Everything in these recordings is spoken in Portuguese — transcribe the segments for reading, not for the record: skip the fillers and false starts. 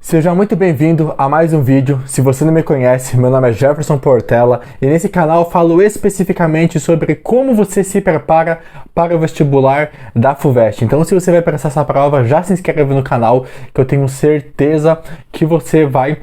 Seja muito bem-vindo a mais um vídeo. Se você não me conhece, meu nome é Jefferson Portela e nesse canal eu falo especificamente sobre como você se prepara para o vestibular da FUVEST. Então, se você vai prestar essa prova, já se inscreve no canal, que eu tenho certeza que você vai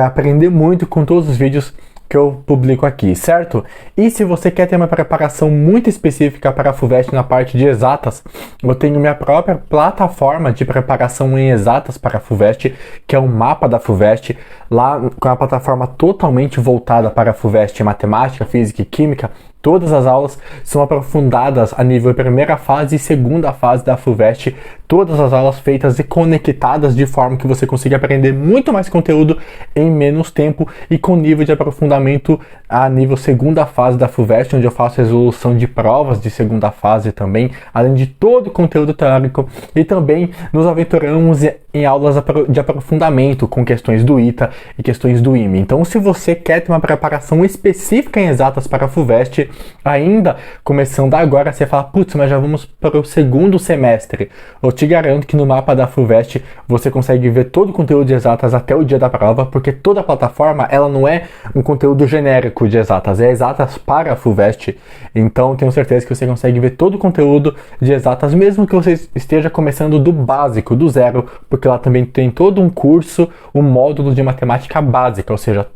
aprender muito com todos os vídeos que eu publico aqui, certo? E se você quer ter uma preparação muito específica para a FUVEST na parte de exatas, eu tenho minha própria plataforma de preparação em exatas para a FUVEST, que é o mapa da FUVEST, lá com a plataforma totalmente voltada para a FUVEST em matemática, física e química. Todas as aulas são aprofundadas a nível primeira fase e segunda fase da FUVEST, todas as aulas feitas e conectadas de forma que você consiga aprender muito mais conteúdo em menos tempo e com nível de aprofundamento a nível segunda fase da FUVEST, onde eu faço resolução de provas de segunda fase também, além de todo o conteúdo teórico, e também nos aventuramos em aulas de aprofundamento com questões do ITA e questões do IME. Então, se você quer ter uma preparação específica em exatas para a FUVEST, ainda começando agora, você fala, putz, mas já vamos para o segundo semestre. Eu te garanto que no mapa da FUVEST você consegue ver todo o conteúdo de exatas até o dia da prova, porque toda a plataforma, ela não é um conteúdo genérico de exatas, é exatas para a FUVEST. Então, tenho certeza que você consegue ver todo o conteúdo de exatas, mesmo que você esteja começando do básico, do zero, porque lá também tem todo um curso, um módulo de matemática básica, ou seja,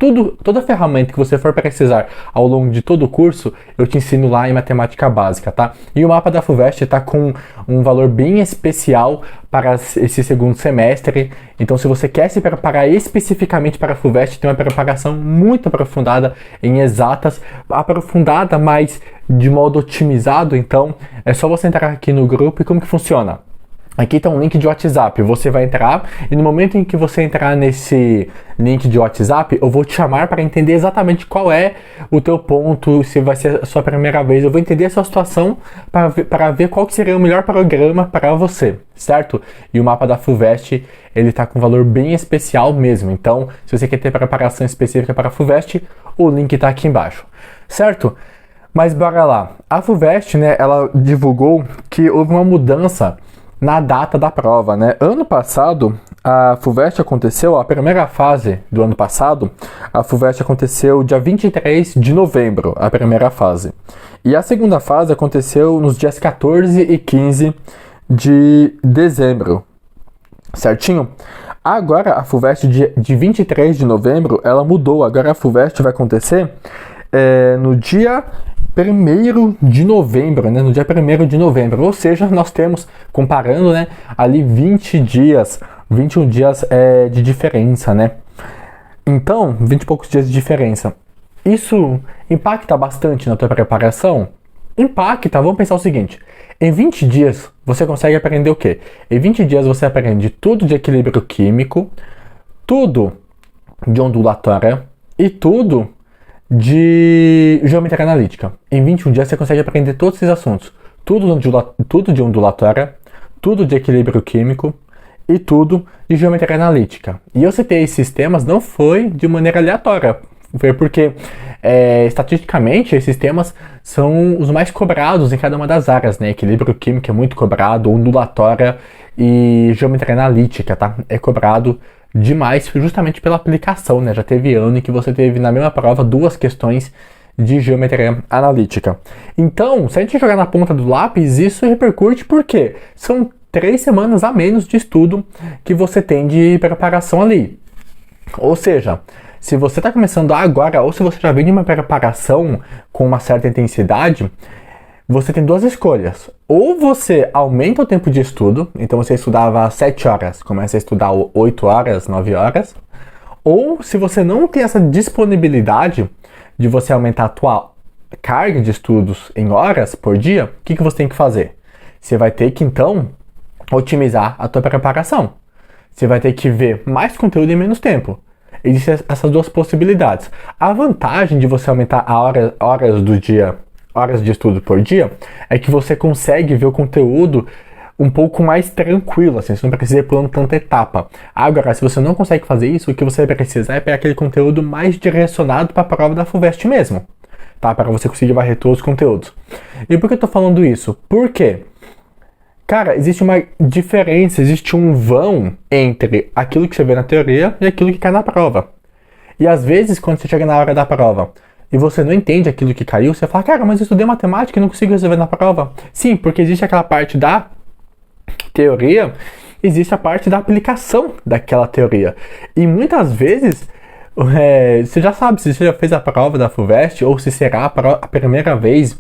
toda ferramenta que você for precisar ao longo de todo o curso, eu te ensino lá em matemática básica, tá? E o mapa da FUVEST está com um valor bem especial para esse segundo semestre. Então, se você quer se preparar especificamente para a FUVEST, tem uma preparação muito aprofundada em exatas, aprofundada, mas de modo otimizado. Então, é só você entrar aqui no grupo. E como que funciona? Aqui está um link de WhatsApp, você vai entrar e no momento em que você entrar nesse link de WhatsApp, eu vou te chamar para entender exatamente qual é o teu ponto, se vai ser a sua primeira vez. Eu vou entender a sua situação para ver qual que seria o melhor programa para você, certo? E o mapa da FUVEST, ele está com um valor bem especial mesmo. Então, se você quer ter preparação específica para a FUVEST, o link está aqui embaixo, certo? Mas bora lá. A FUVEST, né, ela divulgou que houve uma mudança na data da prova, né? Ano passado, a FUVEST aconteceu, a primeira fase do ano passado, a FUVEST aconteceu dia 23 de novembro, a primeira fase. E a segunda fase aconteceu nos dias 14 e 15 de dezembro, certinho? Agora, a FUVEST de 23 de novembro, ela mudou. Agora a FUVEST vai acontecer no dia 1º de novembro, né? No dia 1º de novembro, ou seja, nós temos, comparando, né, ali 21 dias de diferença, né? Então, 20 e poucos dias de diferença. Isso impacta bastante na tua preparação? Impacta, vamos pensar o seguinte, em 20 dias você consegue aprender o quê? Em 20 dias você aprende tudo de equilíbrio químico, tudo de ondulatória e tudo de geometria analítica. Em 21 dias você consegue aprender todos esses assuntos. Tudo de ondulatória, tudo de equilíbrio químico e tudo de geometria analítica. E eu citei esses temas não foi de maneira aleatória. Foi porque, estatisticamente, esses temas são os mais cobrados em cada uma das áreas, né? Equilíbrio químico é muito cobrado, ondulatória e geometria analítica, tá? É cobrado demais justamente pela aplicação, né? Já teve ano em que você teve na mesma prova 2 questões de geometria analítica. Então, se a gente jogar na ponta do lápis, isso repercute porque são 3 semanas a menos de estudo que você tem de preparação ali. Ou seja, se você está começando agora ou se você já vem de uma preparação com uma certa intensidade, você tem 2 escolhas. Ou você aumenta o tempo de estudo, então você estudava 7 horas, começa a estudar 8 horas, 9 horas. Ou se você não tem essa disponibilidade de você aumentar a tua carga de estudos em horas por dia, o que você tem que fazer? Você vai ter que, então, otimizar a tua preparação. Você vai ter que ver mais conteúdo em menos tempo. Existem essas 2 possibilidades. A vantagem de você aumentar horas do dia, horas de estudo por dia, é que você consegue ver o conteúdo um pouco mais tranquilo, assim, você não precisa ir pulando tanta etapa. Agora, se você não consegue fazer isso, o que você vai precisar é pegar aquele conteúdo mais direcionado para a prova da FUVEST mesmo, tá? Para você conseguir varrer todos os conteúdos. E por que eu tô falando isso? Porque Cara, existe uma diferença, existe um vão entre aquilo que você vê na teoria e aquilo que cai na prova. E às vezes, quando você chega na hora da prova e você não entende aquilo que caiu, você fala, cara, mas eu estudei matemática e não consigo resolver na prova. Sim, porque existe aquela parte da teoria, existe a parte da aplicação daquela teoria. E muitas vezes, você já sabe, se você já fez a prova da FUVEST ou se será a primeira vez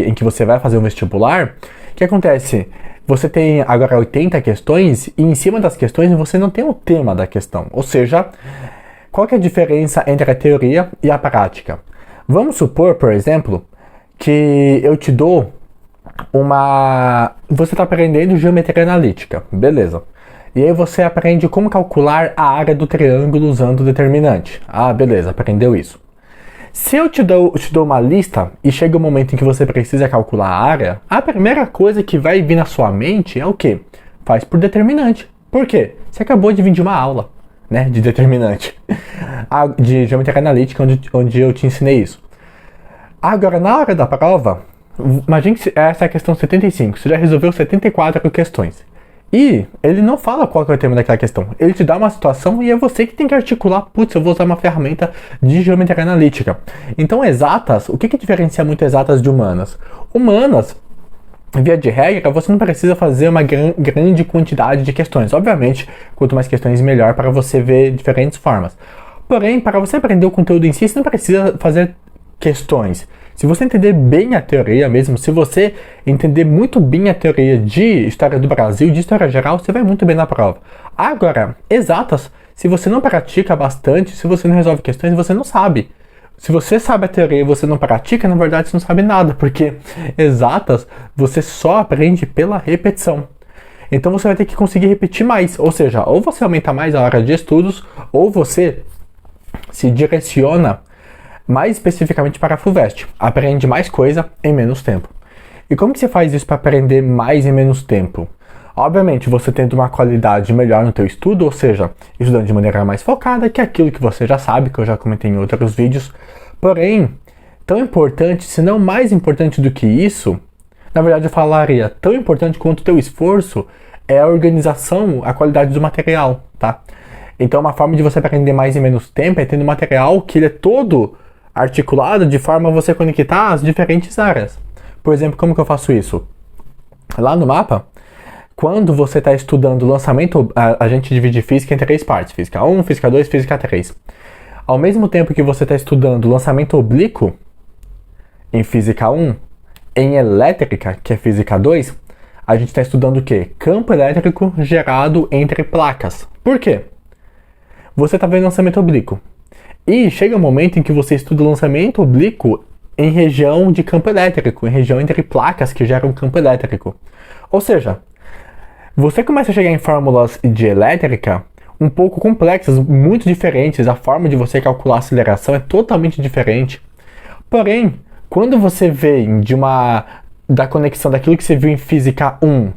em que você vai fazer um vestibular, o que acontece? Você tem agora 80 questões e em cima das questões você não tem o tema da questão. Ou seja, qual que é a diferença entre a teoria e a prática? Vamos supor, por exemplo, que eu te dou você está aprendendo geometria analítica, beleza. E aí você aprende como calcular a área do triângulo usando o determinante. Ah, beleza, aprendeu isso. Se eu te dou uma lista e chega um momento em que você precisa calcular a área, a primeira coisa que vai vir na sua mente é o quê? Faz por determinante. Por quê? Você acabou de vir de uma aula, né, de determinante, de geometria analítica, onde eu te ensinei isso. Agora, na hora da prova, imagine que essa é a questão 75, você já resolveu 74 questões. E ele não fala qual que é o tema daquela questão. Ele te dá uma situação e é você que tem que articular, putz, eu vou usar uma ferramenta de geometria analítica. Então, exatas, o que diferencia muito exatas de humanas? Humanas, via de regra, você não precisa fazer uma grande quantidade de questões. Obviamente, quanto mais questões, melhor para você ver diferentes formas. Porém, para você aprender o conteúdo em si, você não precisa fazer questões. Se você entender bem a teoria mesmo, se você entender muito bem a teoria de história do Brasil, de história geral, você vai muito bem na prova. Agora, exatas, se você não pratica bastante, se você não resolve questões, você não sabe. Se você sabe a teoria e você não pratica, na verdade você não sabe nada, porque exatas você só aprende pela repetição. Então você vai ter que conseguir repetir mais, ou seja, ou você aumenta mais a hora de estudos, ou você se direciona mais especificamente para a FUVEST. Aprende mais coisa em menos tempo. E como que você faz isso para aprender mais em menos tempo? Obviamente, você tendo uma qualidade melhor no teu estudo, ou seja, estudando de maneira mais focada, que é aquilo que você já sabe, que eu já comentei em outros vídeos. Porém, tão importante, se não mais importante do que isso, na verdade eu falaria, tão importante quanto o teu esforço é a organização, a qualidade do material, tá? Então, uma forma de você aprender mais em menos tempo é tendo material que ele é todo articulado de forma a você conectar as diferentes áreas. Por exemplo, como que eu faço isso? Lá no mapa, quando você está estudando lançamento, a gente divide física em 3 partes. Física 1, física 2, física 3. Ao mesmo tempo que você está estudando lançamento oblíquo, em física 1, em elétrica, que é física 2, a gente está estudando o quê? Campo elétrico gerado entre placas. Por quê? Você está vendo lançamento oblíquo. E chega um momento em que você estuda o lançamento oblíquo em região de campo elétrico, em região entre placas que geram campo elétrico. Ou seja, você começa a chegar em fórmulas de elétrica um pouco complexas, muito diferentes, a forma de você calcular a aceleração é totalmente diferente. Porém, quando você vem da conexão daquilo que você viu em física 1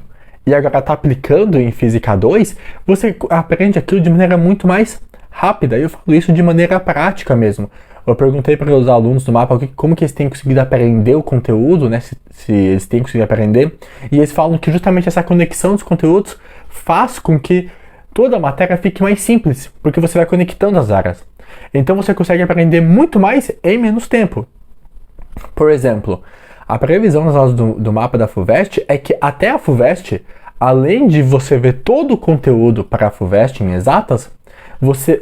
e agora está aplicando em física 2, você aprende aquilo de maneira muito mais rápida. Eu falo isso de maneira prática mesmo. Eu perguntei para os alunos do mapa como que eles têm conseguido aprender o conteúdo, né? Se eles têm conseguido aprender. E eles falam que justamente essa conexão dos conteúdos faz com que toda a matéria fique mais simples, porque você vai conectando as áreas. Então você consegue aprender muito mais em menos tempo. Por exemplo, a previsão nas aulas do mapa da FUVEST é que até a FUVEST, além de você ver todo o conteúdo para a FUVEST em exatas,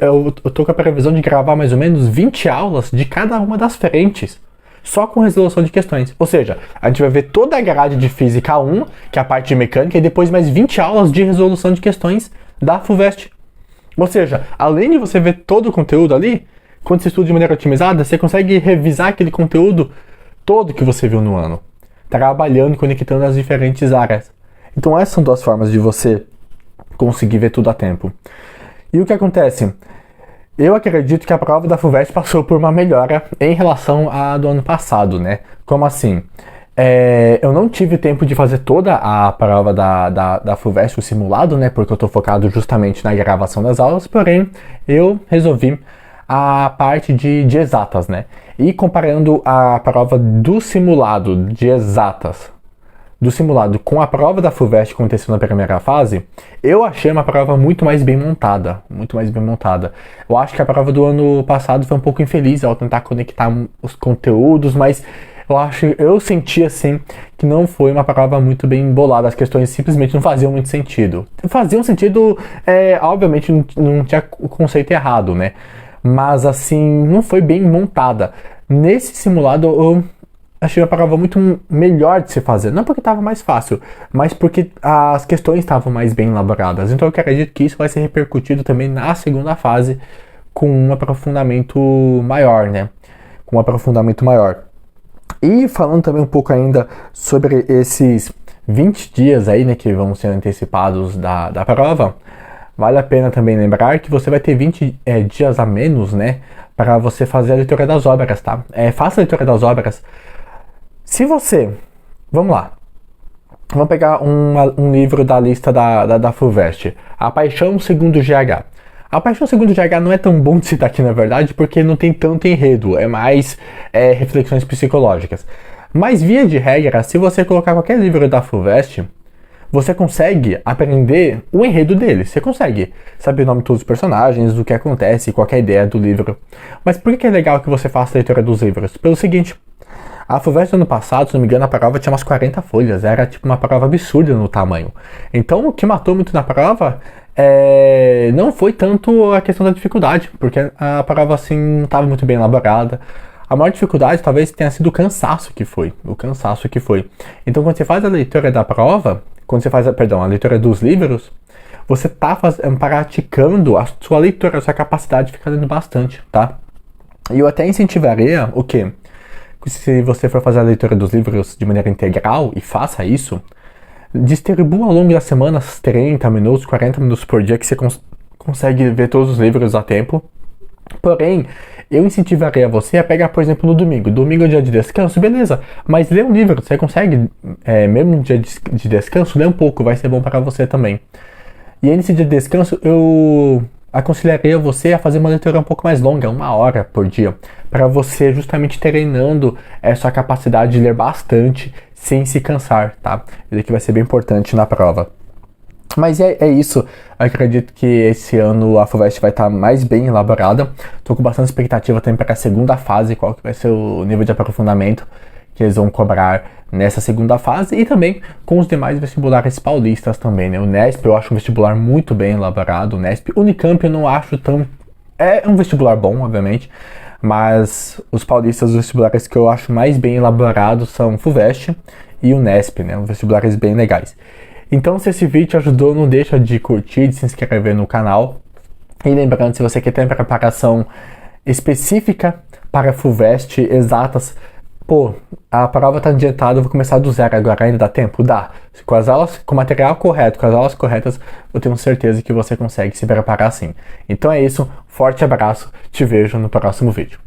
eu tô com a previsão de gravar mais ou menos 20 aulas de cada uma das frentes, só com resolução de questões. Ou seja, a gente vai ver toda a grade de Física 1, que é a parte de mecânica, e depois mais 20 aulas de resolução de questões da FUVEST. Ou seja, além de você ver todo o conteúdo ali, quando você estuda de maneira otimizada, você consegue revisar aquele conteúdo todo que você viu no ano, trabalhando, conectando as diferentes áreas. Então essas são duas formas de você conseguir ver tudo a tempo. E o que acontece? Eu acredito que a prova da FUVEST passou por uma melhora em relação à do ano passado, né? Como assim? Eu não tive tempo de fazer toda a prova da FUVEST, o simulado, né? Porque eu estou focado justamente na gravação das aulas, porém eu resolvi a parte de exatas, né? E comparando a prova do simulado de exatas do simulado com a prova da FUVEST que aconteceu na primeira fase, eu achei uma prova muito mais bem montada, muito mais bem montada. Eu acho que a prova do ano passado foi um pouco infeliz ao tentar conectar os conteúdos, mas eu senti assim que não foi uma prova muito bem embolada, as questões simplesmente não faziam muito sentido. Faziam sentido, obviamente não tinha o conceito errado, né? Mas assim, não foi bem montada. Nesse simulado eu achei a prova muito melhor de se fazer. Não porque estava mais fácil, mas porque as questões estavam mais bem elaboradas. Então eu acredito que isso vai ser repercutido também na segunda fase com um aprofundamento maior, né? Com um aprofundamento maior. E falando também um pouco ainda sobre esses 20 dias aí, né, que vão ser antecipados da prova, vale a pena também lembrar que você vai ter 20 dias a menos, né, para você fazer a leitura das obras, tá? Faça a leitura das obras. Se você, vamos lá, vamos pegar um livro da lista da FUVEST, A Paixão Segundo GH. A Paixão Segundo GH não é tão bom de citar aqui, na verdade, porque não tem tanto enredo, é mais reflexões psicológicas. Mas, via de regra, se você colocar qualquer livro da FUVEST, você consegue aprender o enredo dele. Você consegue saber o nome de todos os personagens, do que acontece, qualquer ideia do livro. Mas por que é legal que você faça a leitura dos livros? Pelo seguinte, a FUVEST do ano passado, se não me engano, a prova tinha umas 40 folhas. Era tipo uma prova absurda no tamanho. Então, o que matou muito na prova não foi tanto a questão da dificuldade, porque a prova assim não estava muito bem elaborada. A maior dificuldade talvez tenha sido o cansaço que foi. Então, quando você faz a leitura da prova, a leitura dos livros, você está praticando a sua leitura, a sua capacidade fica lendo bastante, tá? E eu até incentivaria o quê? Se você for fazer a leitura dos livros de maneira integral, e faça isso, distribua ao longo das semanas 30 minutos, 40 minutos por dia, que você consegue ver todos os livros a tempo. Porém, eu incentivaria você a pegar, por exemplo, no domingo. Domingo é dia de descanso, beleza. Mas ler um livro, você consegue, mesmo no dia de descanso, ler um pouco, vai ser bom para você também. E aí, nesse dia de descanso, eu aconselharia você a fazer uma leitura um pouco mais longa, 1 hora por dia, para você justamente treinando essa capacidade de ler bastante sem se cansar, tá? Isso aqui vai ser bem importante na prova. Mas é isso, eu acredito que esse ano a FUVEST vai estar mais bem elaborada. Estou com bastante expectativa também para a segunda fase, qual que vai ser o nível de aprofundamento que eles vão cobrar nessa segunda fase, e também com os demais vestibulares paulistas também, né? O Nesp eu acho um vestibular muito bem elaborado, o Nesp. Unicamp eu não acho tão... É um vestibular bom, obviamente, mas os paulistas, os vestibulares que eu acho mais bem elaborados são FUVEST e o Nesp, né? Vestibulares bem legais. Então, se esse vídeo te ajudou, não deixa de curtir, de se inscrever no canal. E lembrando, se você quer ter preparação específica para FUVEST, exatas, a prova está adiantada, eu vou começar do zero agora, ainda dá tempo? Dá. Com as aulas, com o material correto, com as aulas corretas, eu tenho certeza que você consegue se preparar sim. Então é isso, forte abraço, te vejo no próximo vídeo.